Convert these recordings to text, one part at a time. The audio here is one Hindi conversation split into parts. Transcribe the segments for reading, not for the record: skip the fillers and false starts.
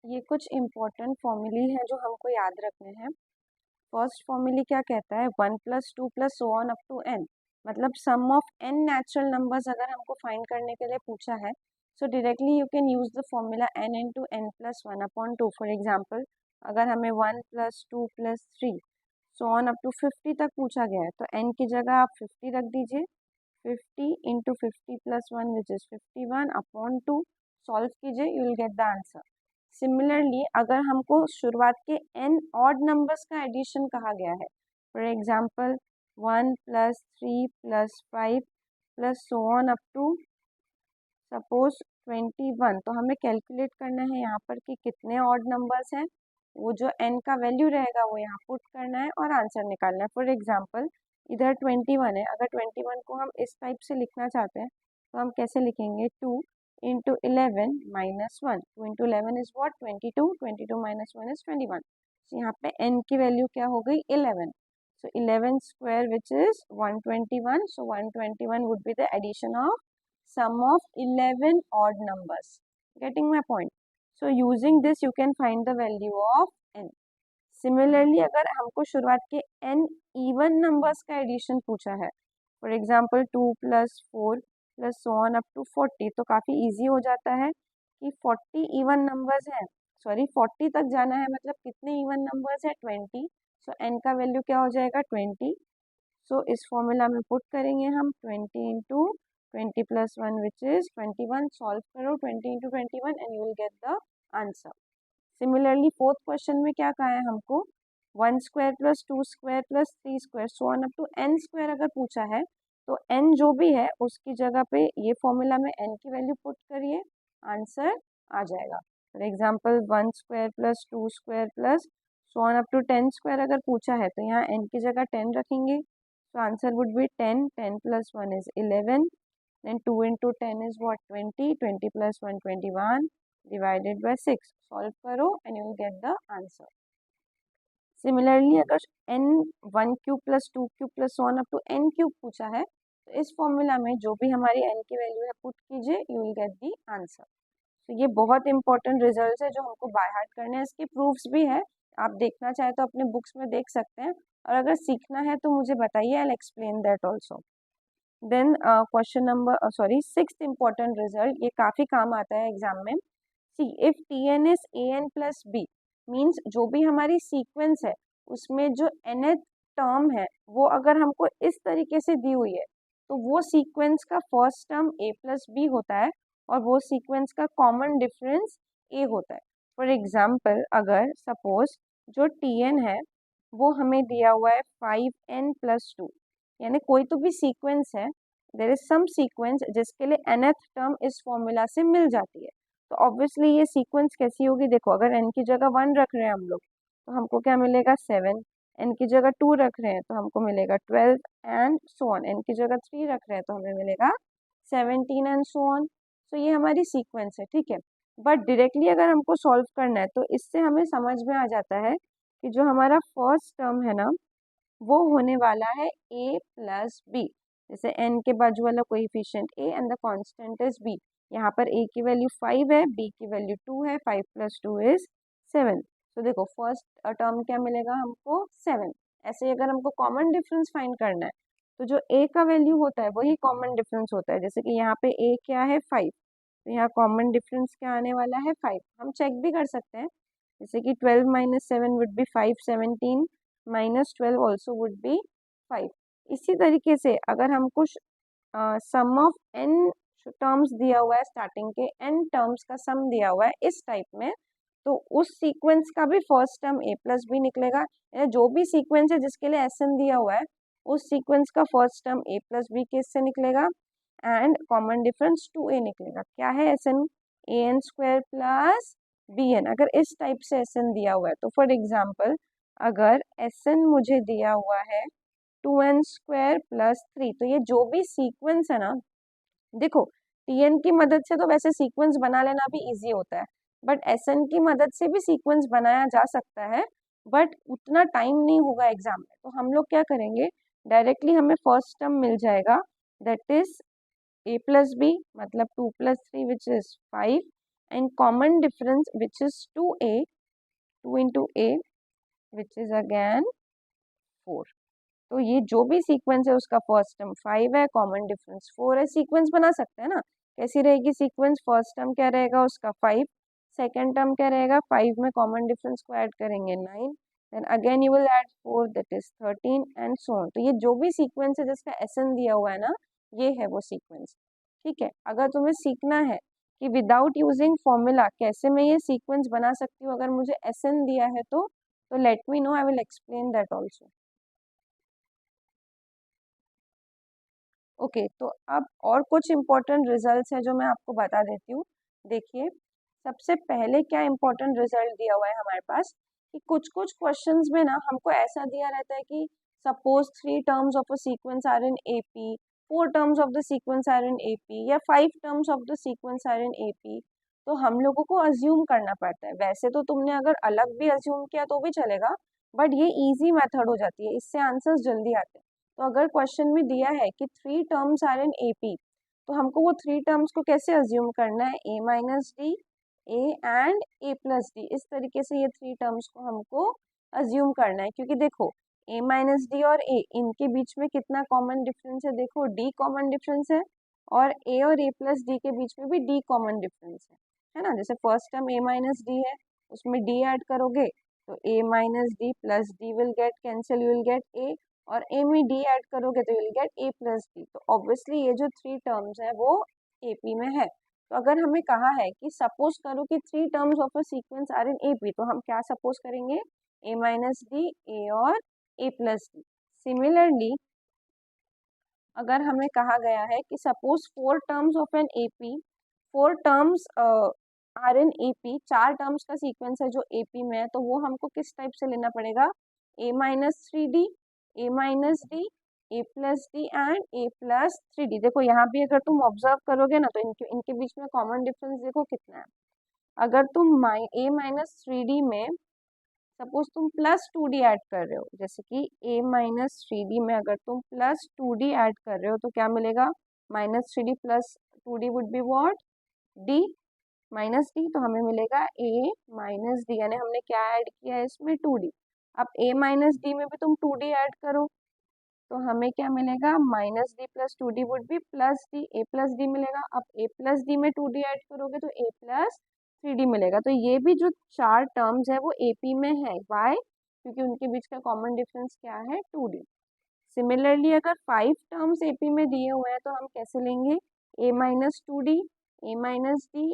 ये कुछ इम्पोर्टेंट फॉर्मूले हैं जो हमको याद रखने हैं। फर्स्ट फॉर्मूले क्या कहता है, 1 + 2 + so on up to n, मतलब सम ऑफ n नेचुरल नंबर्स अगर हमको फाइंड करने के लिए पूछा है, सो directly you can use the formula n into n+1/2। For example, अगर हमें 1 + 2 + 3 so on up to 50 तक पूछा गया है, तो n की जगह आप 50 रख दीजिए। 50 into 50 + 1 which is 51/2, सॉल्व कीजिए, you will get the answer. Similarly अगर हमको शुरुआत के n ऑड नंबर्स का एडिशन कहा गया है, for example 1 + 3 + 5 + so on up to suppose 21, तो हमें कैलकुलेट करना है यहाँ पर कि कितने ऑड नंबर्स हैं। वो जो n का वैल्यू रहेगा वो यहाँ पुट करना है और आंसर निकालना है। फॉर एग्जांपल, इधर 21 है, अगर 21 को हम इस टाइप से लिखना चाहते हैं तो हम कैसे लिखेंगे, 2 into 11 minus 1, 2 into 11 is what, 22, 22 minus 1 is 21। so यहाँ पे n की वैल्यू क्या हो गई, 11। so 11 square which is 121, so 121 would be the addition of sum of 11 odd numbers। Getting my point? So using this you can find the value of n। Similarly अगर हमको शुरुआत के n इवन नंबर्स का एडिशन पूछा है, for example 2 + 4 + so on up to 40, तो काफ़ी इजी हो जाता है कि 40 इवन नंबर्स हैं, सॉरी 40 तक जाना है, मतलब कितने इवन नंबर्स है, 20। सो n का वैल्यू क्या हो जाएगा, 20। सो इस फॉर्मूला में पुट करेंगे हम 20 into 20 + 1 which is 21, सॉल्व करो 20 into 21 and you will get the answer। Similarly fourth question में क्या कहा है हमको, 1² + 2² + 3² so on up to n² अगर पूछा है, तो n जो भी है उसकी जगह पे ये फॉर्मूला में n की वैल्यू पुट करिए, आंसर आ जाएगा। For example 1² + 2² + so on up to 10² अगर पूछा है, तो यहाँ n की जगह 10 रखेंगे, तो answer would be 10, 10 + 1 is 11, then 2 into 10 is what, 20, 20 + 1 21 divided by 6, solve करो and you will get the answer। Similarly अगर n 1³ + 2³ + so on up to n³ पूछा है, तो इस फॉर्मूला में जो भी हमारी n की वैल्यू है पुट कीजिए, you will get the answer. तो ये बहुत इंपॉर्टेंट रिजल्ट है जो हमको बाय हार्ट करने हैं। इसके प्रूफ्स भी है, आप देखना चाहे तो अपने बुक्स में देख सकते हैं, और अगर सीखना है तो मुझे बताइए, I will explain that also. Then question number sixth important result, ये काफ़ी काम आता है एग्जाम में। See if Tn is an + b, means जो भी हमारी सीक्वेंस है उसमें जो nth टर्म है वो अगर हमको इस तरीके से दी हुई है, तो वो सीक्वेंस का फर्स्ट टर्म a + b होता है और वो सीक्वेंस का कॉमन डिफरेंस a होता है। फॉर एग्जाम्पल, अगर सपोज जो Tn है वो हमें दिया हुआ है 5n + 2, यानी कोई तो भी सीक्वेंस है, देयर इज सम सीक्वेंस जिसके लिए nth टर्म इस फॉर्मूला से मिल जाती है, तो ऑब्वियसली ये सीक्वेंस कैसी होगी, देखो अगर n की जगह 1 रख रहे हैं हम लोग तो हमको क्या मिलेगा, 7, n की जगह 2 रख रहे हैं तो हमको मिलेगा 12 एंड सो ऑन, n की जगह 3 रख रहे हैं तो हमें मिलेगा 17 एंड सो ऑन। तो ये हमारी सीक्वेंस है, ठीक है। बट डायरेक्टली अगर हमको सॉल्व करना है तो इससे हमें समझ में आ जाता है कि जो हमारा फर्स्ट टर्म है ना, वो होने वाला है a + b, जैसे n के बाजू वाला coefficient a and the constant is b। यहाँ पर a की वैल्यू 5 है, b की वैल्यू 2 है, 5 + 2 is 7। तो देखो फर्स्ट टर्म क्या मिलेगा हमको, 7। ऐसे ही अगर हमको कॉमन डिफरेंस फाइंड करना है, तो जो a का वैल्यू होता है वही कॉमन डिफरेंस होता है। जैसे कि यहाँ पे a क्या है, 5, तो यहाँ कॉमन डिफरेंस क्या आने वाला है, 5। हम चेक भी कर सकते हैं, जैसे कि 12 - 7 would be 5, 17 - 12 also would be 5। इसी तरीके से अगर हमको सम ऑफ n टर्म्स दिया हुआ है, स्टार्टिंग के n टर्म्स का सम दिया हुआ है इस टाइप में, तो उस सीक्वेंस का भी फर्स्ट टर्म a + b निकलेगा। जो भी सीक्वेंस है जिसके लिए Sn दिया हुआ है, उस सीक्वेंस का फर्स्ट टर्म a + b किससे निकलेगा, एंड कॉमन डिफरेंस 2a निकलेगा। क्या है Sn, an² + bn। अगर इस टाइप से Sn दिया हुआ है, तो फॉर एग्जाम्पल अगर Sn मुझे दिया हुआ है 2n² + 3, तो ये जो भी सीक्वेंस है ना, देखो Tn की मदद से तो वैसे सीक्वेंस बना लेना भी इजी होता है, बट Sn की मदद से भी सीक्वेंस बनाया जा सकता है, बट उतना टाइम नहीं होगा एग्जाम में। तो हम लोग क्या करेंगे, डायरेक्टली हमें फर्स्ट टर्म मिल जाएगा, दैट इज a + b, मतलब 2 + 3 which is 5, and common difference which is 2a, 2 into a which is again 4। तो ये जो भी सीक्वेंस है उसका फर्स्ट टर्म 5 है, कॉमन डिफरेंस 4 है। सीक्वेंस बना सकते हैं ना, कैसी रहेगी सीक्वेंस? फर्स्ट टर्म क्या रहेगा उसका 5, सेकेंड टर्म क्या रहेगा 5 में कॉमन डिफरेंस को ऐड करेंगे 9, then again you will add 4 that is 13 and so on. तो ये जो भी सीक्वेंस है जिसका एसएन दिया हुआ है ना, ये है वो सीक्वेंस। ठीक है, अगर तुम्हें सीखना है कि विदाउट यूजिंग फॉर्मूला कैसे मैं ये सीक्वेंस बना सकती हूँ अगर मुझे एसएन दिया है तो let me know, I will explain that also. Okay तो अब और कुछ इम्पोर्टेंट रिजल्ट्स हैं जो मैं आपको बता देती हूँ। देखिए, सबसे पहले क्या इम्पोर्टेंट रिजल्ट दिया हुआ है हमारे पास कि कुछ कुछ क्वेश्चंस में ना हमको ऐसा दिया रहता है कि suppose 3 terms of a sequence are in AP, 4 terms of the sequence are in AP या 5 terms of the sequence are in AP. तो हम लोगों को अज्यूम करना पड़ता है। वैसे तो तुमने अगर अलग भी अज्यूम किया तो भी चलेगा, बट ये इजी मेथड हो जाती है, इससे आंसर्स जल्दी आते हैं। तो अगर क्वेश्चन में दिया है कि 3 टर्म्स आर इन एपी, तो हमको वो 3 टर्म्स को कैसे अज्यूम करना है? a minus D, A and A plus D, इस तरीके से ये 3 टर्म्स को हमको अज्यूम करना है। क्योंकि देखो a माइनस डी और a, इनके बीच में कितना कॉमन डिफरेंस है? देखो d कॉमन डिफरेंस है, और a और a प्लस डी के बीच में भी d कॉमन डिफरेंस है ना। जैसे first term a minus D है, उसमें d ऐड करोगे तो a minus D plus D will get cancel, you will get a, और a में d ऐड करोगे तो will get a plus D. तो ऑब्वियसली ये जो 3 टर्म्स है वो AP में है। तो अगर हमें कहा है कि सपोज करो कि 3 terms of a sequence are in AP, तो हम क्या सपोज करेंगे? a माइनस डी, a और a प्लस डी। सिमिलरली अगर हमें कहा गया है कि suppose 4 terms of an AP, 4 terms are in AP, 4 terms का सीक्वेंस है जो AP में है, तो वो हमको किस टाइप से लेना पड़ेगा? a minus three D, a minus d, a plus d and a plus three D. देखो यहाँ भी अगर तुम ऑब्जर्व करोगे ना तो इनके इनके बीच में कॉमन डिफरेंस देखो कितना है। अगर तुम a माइनस थ्री डी में सपोज तुम प्लस 2d ऐड कर रहे हो, जैसे कि a माइनस थ्री डी में अगर तुम प्लस 2d ऐड कर रहे हो तो क्या मिलेगा? Minus three D plus 2d would be what? d minus D. तो हमें मिलेगा a माइनस डी, यानी हमने क्या ऐड किया है इसमें? 2d। अब a माइनस डी में भी तुम 2d ऐड करो तो हमें क्या मिलेगा? Minus D plus 2d would be plus D, a plus D मिलेगा। अब a प्लस डी में 2d ऐड करोगे तो a प्लस 3d मिलेगा। तो ये भी जो 4 टर्म्स है वो AP में है। वाई? क्योंकि उनके बीच का कॉमन डिफरेंस क्या है? 2d। सिमिलरली अगर 5 टर्म्स AP में दिए हुए हैं तो हम कैसे लेंगे? a minus 2d, a minus d,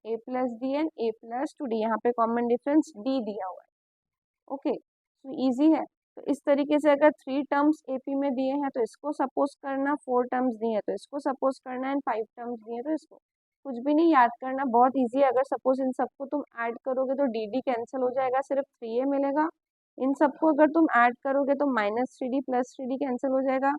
a plus d and a plus 2d। यहाँ पे कॉमन डिफरेंस d दिया हुआ है। ओके, तो इजी है। तो इस तरीके से अगर 3 टर्म्स AP में दिए हैं तो इसको सपोज करना, 4 टर्म्स दिए हैं तो इसको सपोज करना, एंड 5 टर्म्स दिए हैं तो इसको। कुछ भी नहीं याद करना, बहुत इजी है। अगर सपोज इन सबको तुम ऐड करोगे तो dd कैंसिल हो जाएगा, सिर्फ 3a मिलेगा। इन सबको अगर तुम ऐड करोगे तो minus 3d plus 3d cancel हो जाएगा,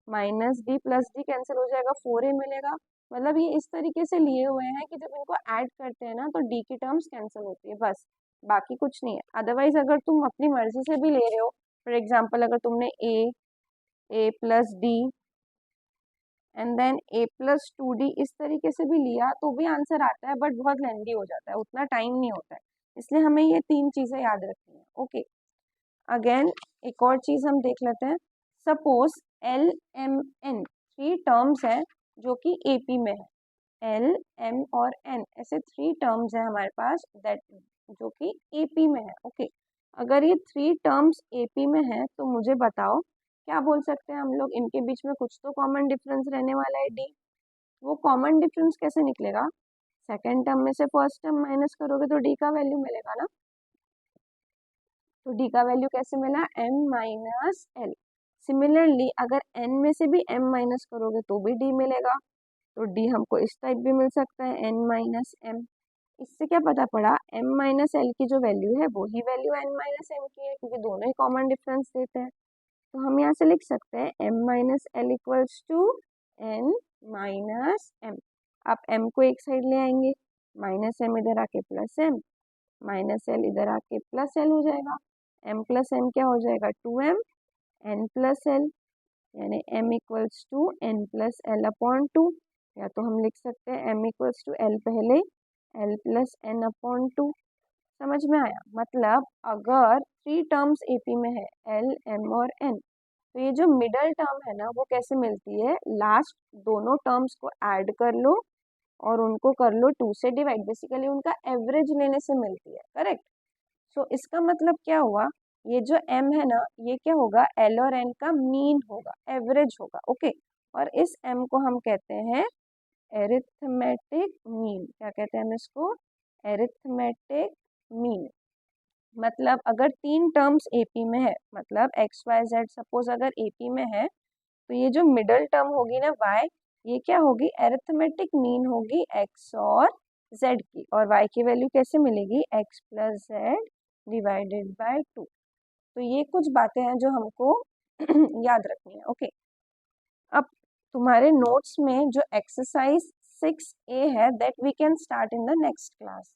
minus d plus d cancel हो जाएगा, 4a मिलेगा। मतलब ये इस तरीके से लिए हुए हैं कि जब इनको ऐड करते हैं ना तो d की टर्म्स कैंसिल होती है, बस, बाकी कुछ नहीं है। अदरवाइज अगर तुम अपनी मर्जी से भी ले रहे हो, फॉर एग्जाम्पल अगर तुमने a plus d and then a plus 2d इस तरीके से भी लिया तो भी आंसर आता है, बट बहुत लेंदी हो जाता है, उतना टाइम नहीं होता है। इसलिए हमें ये 3 चीजें याद रखनी है। ओके, अगेन एक और चीज हम देख लेते हैं। सपोज LMN 3 टर्म्स है जो कि AP में है। L, M और N ऐसे 3 टर्म्स है हमारे पास दैट जो कि AP में है। ओके, अगर ये 3 टर्म्स AP में है तो मुझे बताओ क्या बोल सकते हैं हम लोग? इनके बीच में कुछ तो कॉमन डिफरेंस रहने वाला है d। वो कॉमन डिफरेंस कैसे निकलेगा? सेकेंड टर्म में से फर्स्ट टर्म माइनस करोगे तो d का वैल्यू मिलेगा ना। तो d का वैल्यू कैसे मिला? m minus l। सिमिलरली अगर n में से भी m माइनस करोगे तो भी d मिलेगा। तो d हमको इस टाइप भी मिल सकता है, n माइनस m। इससे क्या पता पड़ा? m माइनस l की जो वैल्यू है वो ही वैल्यू n माइनस m की है, क्योंकि दोनों ही कॉमन डिफरेंस देते हैं। तो हम यहाँ से लिख सकते हैं m minus l equals to n minus m। आप m को एक साइड ले आएंगे, माइनस m इधर आके प्लस m, माइनस l इधर आके प्लस l हो जाएगा। m प्लस m क्या हो जाएगा? 2m n प्लस l, यानी m equals to n plus l upon 2। या तो हम लिख सकते हैं m इक्वल्स टू l पहले, L plus n upon two. समझ में आया? मतलब अगर 3 टर्म्स एपी में है L, M और N, तो ये जो मिडल टर्म है ना वो कैसे मिलती है, लास्ट दोनों टर्म्स को ऐड कर लो और उनको कर लो 2 से डिवाइड, बेसिकली उनका एवरेज लेने से मिलती है, करेक्ट। सो इसका मतलब क्या हुआ, ये जो m है ना ये क्या होगा, L और N का मीन होगा, एवरेज होगा, ओके। और इस m को हम कहते हैं एरिथमेटिक मीन। क्या कहते हैं हम इसको, एरिथमेटिक मीन। मतलब अगर 3 टर्म्स एपी में है, मतलब एक्स वाई जेड सपोज अगर एपी में है, तो ये जो मिडल टर्म होगी ना y, ये क्या होगी, एरिथमेटिक मीन होगी x और z की। और y की वैल्यू कैसे मिलेगी, x plus Z divided by 2। तो ये कुछ बातें हैं जो हमको याद रखनी है, ओके। अब तुम्हारे नोट्स में जो एक्सरसाइज 6A है, that we can start in the next class.